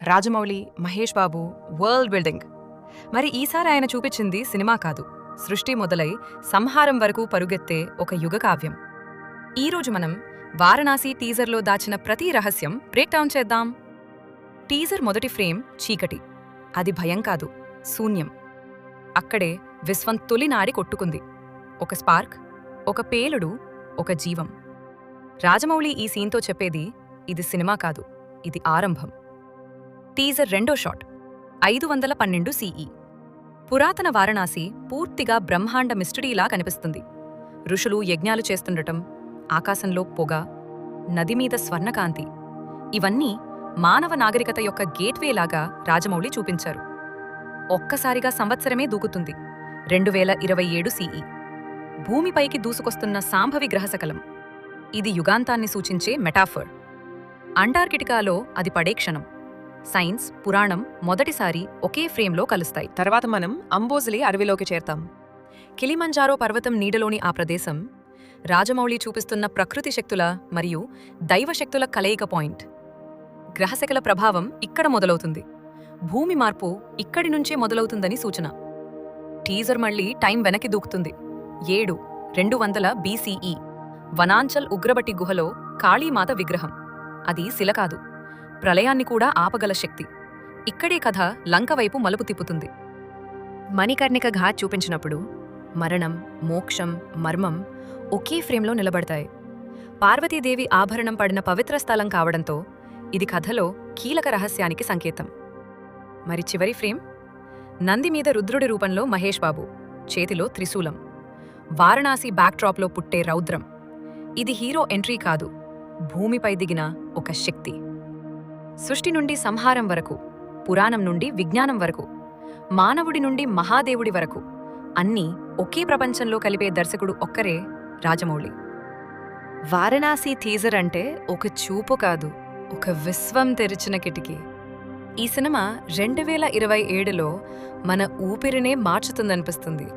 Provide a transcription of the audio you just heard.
Rajamouli, Mahesh Babu, world building. మరి ఈసారి ఆయన చూపించింది సినిమా కాదు, సృష్టి మొదలై సంహారం వరకు పరుగెత్తే ఒక యుగ కావ్యం. ఈరోజు మనం వారణాసి టీజర్లో దాచిన ప్రతి రహస్యం బ్రేక్డౌన్ చేద్దాం. టీజర్ మొదటి ఫ్రేమ్ చీకటి. అది భయం కాదు, శూన్యం. అక్కడే విశ్వం తొలినాడి కొట్టుకుంది. ఒక స్పార్క్, ఒక పేలుడు, ఒక జీవం. రాజమౌళి ఈ సీన్తో చెప్పేది, ఇది సినిమా కాదు, ఇది ఆరంభం. టీజర్ రెండో షాట్ 512 CE. పురాతన వారణాసి పూర్తిగా బ్రహ్మాండ మిస్టరీలా కనిపిస్తుంది. ఋషులు యజ్ఞాలు చేస్తుండటం, ఆకాశంలో పొగ, నదిమీద స్వర్ణకాంతి, ఇవన్నీ మానవ నాగరికత యొక్క గేట్వేలాగా రాజమౌళి చూపించారు. ఒక్కసారిగా సంవత్సరమే దూకుతుంది. 2027 CE. భూమిపైకి దూసుకొస్తున్న సాంభవి గ్రహశకలం. ఇది యుగాంతాన్ని సూచించే మెటాఫర్. అంటార్కిటికాలో అది పడే క్షణం. సైన్స్, పురాణం మొదటిసారి ఒకే ఫ్రేమ్లో కలుస్తాయి. తర్వాత మనం అంబోజిలి అడవిలోకి చేరతాం. కిలిమంజారో పర్వతం నీడలోని ఆ ప్రదేశం రాజమౌళి చూపిస్తున్న ప్రకృతి శక్తుల మరియు దైవశక్తుల కలయిక పాయింట్. గ్రహశకల ప్రభావం ఇక్కడ మొదలవుతుంది. భూమి మార్పు ఇక్కడి నుంచే మొదలవుతుందని సూచన. టీజర్ మళ్లీ టైం వెనక్కి దూకుతుంది. 7-200 BCE. వనాంచల్ ఉగ్రబట్టి గుహలో కాళీమాత విగ్రహం. అది శిల కాదు, ప్రళయాన్ని కూడా ఆపగల శక్తి. ఇక్కడే కథ లంక వైపు మలుపు తిప్పుతుంది. మణికర్ణిక ఘాట్ చూపించినప్పుడు మరణం, మోక్షం, మర్మం ఒకే ఫ్రేమ్లో నిలబడతాయి. పార్వతీదేవి ఆభరణం పడిన పవిత్ర స్థలం కావడంతో ఇది కథలో కీలక రహస్యానికి సంకేతం. మరి చివరి ఫ్రేమ్ నంది మీద రుద్రుడి రూపంలో మహేష్ బాబు, చేతిలో త్రిశూలం. వారణాసి బ్యాక్డ్రాప్లో పుట్టే రౌద్రం. ఇది హీరో ఎంట్రీ కాదు, భూమిపై దిగిన ఒక శక్తి. సృష్టి నుండి సంహారం వరకు, పురాణం నుండి విజ్ఞానం వరకు, మానవుడి నుండి మహాదేవుడి వరకు అన్నీ ఒకే ప్రపంచంలో కలిపే దర్శకుడు ఒక్కరే, రాజమౌళి. వారణాసి టీజర్ అంటే ఒక చూపు కాదు, ఒక విశ్వం తెరిచిన కిటికీ. ఈ సినిమా 2027లో మన ఊపిరినే మార్చుతుందనిపిస్తుంది.